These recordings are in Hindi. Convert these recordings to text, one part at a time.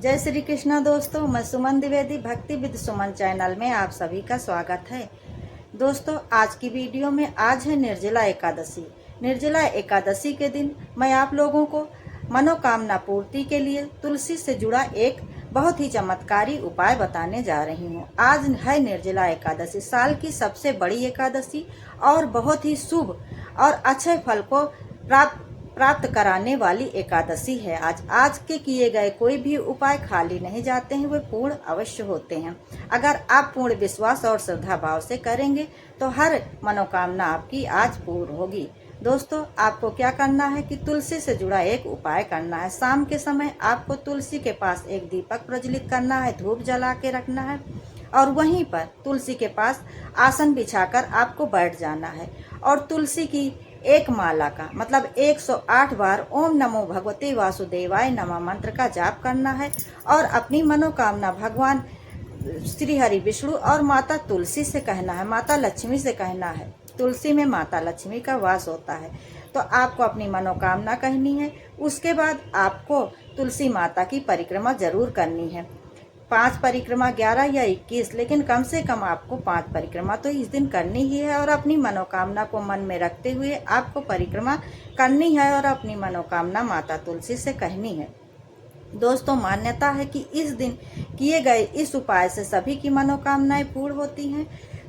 जय श्री कृष्णा दोस्तों, मैं सुमन द्विवेदी भक्ति विद सुमन चैनल में आप सभी का स्वागत है। दोस्तों, आज की वीडियो में आज है निर्जला एकादशी। निर्जला एकादशी के दिन मैं आप लोगों को मनोकामना पूर्ति के लिए तुलसी से जुड़ा एक बहुत ही चमत्कारी उपाय बताने जा रही हूँ। आज है निर्जला एकादशी, साल की सबसे बड़ी एकादशी और बहुत ही शुभ और अच्छे फल को प्राप्त कराने वाली एकादशी है। आज के किए गए कोई भी उपाय खाली नहीं जाते हैं, वे पूर्ण अवश्य होते हैं। अगर आप पूर्ण विश्वास और श्रद्धा भाव से करेंगे तो हर मनोकामना आपकी आज पूर्ण होगी। दोस्तों, आपको क्या करना है कि तुलसी से जुड़ा एक उपाय करना है। शाम के समय आपको तुलसी के पास एक दीपक प्रज्वलित करना है, धूप जला के रखना है और वहीं पर तुलसी के पास आसन बिछाकर आपको बैठ जाना है और तुलसी की एक माला का मतलब 108 बार ओम नमो भगवते वासुदेवाय नमः मंत्र का जाप करना है और अपनी मनोकामना भगवान श्री हरि विष्णु और माता तुलसी से कहना है, माता लक्ष्मी से कहना है। तुलसी में माता लक्ष्मी का वास होता है, तो आपको अपनी मनोकामना कहनी है। उसके बाद आपको तुलसी माता की परिक्रमा जरूर करनी है। 5 परिक्रमा, 11 या 21, लेकिन कम से कम आपको 5 परिक्रमा तो इस दिन करनी ही है और अपनी मनोकामना को मन में रखते हुए आपको परिक्रमा करनी है और अपनी मनोकामना माता तुलसी से कहनी है। दोस्तों, मान्यता है कि इस दिन किए गए इस उपाय से सभी की मनोकामनाएं पूर्ण होती हैं।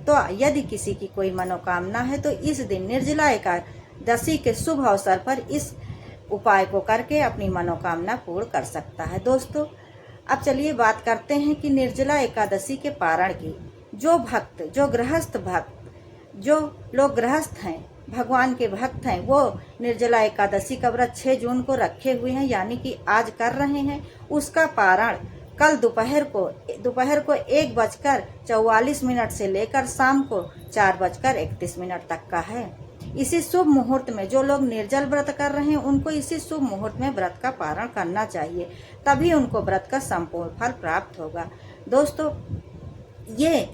तो यदि किसी की कोई मनोकामना है तो इस दिन निर्जला एकादशी के शुभ अवसर पर इस उपाय को करके अपनी मनोकामना पूर्ण कर सकता है। दोस्तों, अब चलिए बात करते हैं कि निर्जला एकादशी के पारण की। जो भक्त, जो गृहस्थ भक्त, जो लोग गृहस्थ हैं, भगवान के भक्त हैं, वो निर्जला एकादशी का व्रत 6 जून को रखे हुए हैं, यानी कि आज कर रहे हैं। उसका पारण कल दोपहर को 1:44 से लेकर शाम को 4:31 तक का है। इसी शुभ मुहूर्त में जो लोग निर्जल व्रत कर रहे हैं उनको इसी शुभ मुहूर्त में व्रत का पारण करना चाहिए, तभी उनको व्रत का संपूर्ण फल प्राप्त होगा। दोस्तों, ये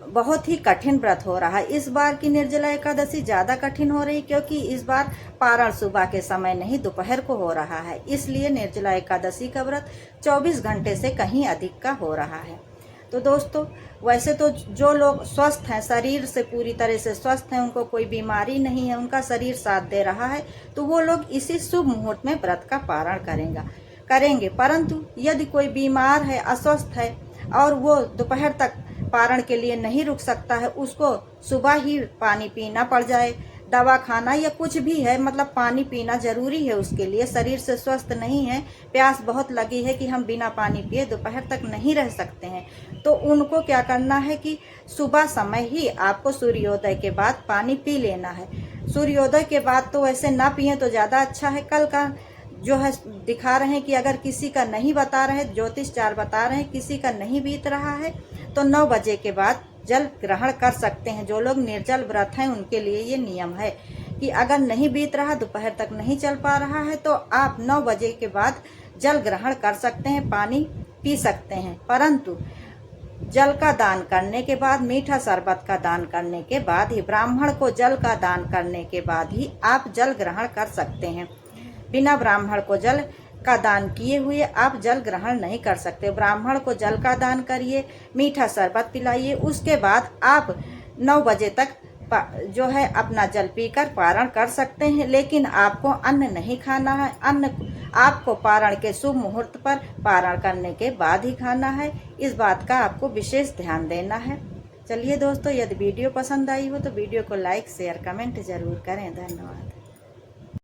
बहुत ही कठिन व्रत हो रहा है। इस बार की निर्जला एकादशी ज्यादा कठिन हो रही क्योंकि इस बार पारण सुबह के समय नहीं दोपहर को हो रहा है, इसलिए निर्जला एकादशी का व्रत 24 घंटे से कहीं अधिक का हो रहा है। तो दोस्तों, वैसे तो जो लोग स्वस्थ हैं, शरीर से पूरी तरह से स्वस्थ हैं, उनको कोई बीमारी नहीं है, उनका शरीर साथ दे रहा है, तो वो लोग इसी शुभ मुहूर्त में व्रत का पारण करेंगे। परंतु यदि कोई बीमार है, अस्वस्थ है और वो दोपहर तक पारण के लिए नहीं रुक सकता है, उसको सुबह ही पानी पीना पड़ जाए, दवा खाना या कुछ भी है, मतलब पानी पीना जरूरी है उसके लिए। शरीर से स्वस्थ नहीं है, प्यास बहुत लगी है कि हम बिना पानी पिए दोपहर तक नहीं रह सकते हैं, तो उनको क्या करना है कि सुबह समय ही आपको सूर्योदय के बाद पानी पी लेना है। सूर्योदय के बाद तो वैसे ना पिए तो ज़्यादा अच्छा है। कल का जो है दिखा रहे हैं कि अगर किसी का नहीं बता रहे, ज्योतिष 4 बता रहे हैं, किसी का नहीं बीत रहा है तो 9 बजे के बाद जल ग्रहण कर सकते हैं। जो लोग निर्जल व्रत हैं उनके लिए ये नियम है कि अगर नहीं बीत रहा, दोपहर तक नहीं चल पा रहा है, तो आप 9 बजे के बाद जल ग्रहण कर सकते हैं, पानी पी सकते हैं। परंतु जल का दान करने के बाद, मीठा शरबत का दान करने के बाद ही, ब्राह्मण को जल का दान करने के बाद ही आप जल ग्रहण कर सकते हैं। बिना ब्राह्मण को जल का दान किए हुए आप जल ग्रहण नहीं कर सकते। ब्राह्मण को जल का दान करिए, मीठा शरबत पिलाइए, उसके बाद आप 9 बजे तक जो है अपना जल पीकर पारण कर सकते हैं। लेकिन आपको अन्न नहीं खाना है, अन्न आपको पारण के शुभ मुहूर्त पर पारण करने के बाद ही खाना है। इस बात का आपको विशेष ध्यान देना है। चलिए दोस्तों, यदि वीडियो पसंद आई हो तो वीडियो को लाइक, शेयर, कमेंट जरूर करें। धन्यवाद।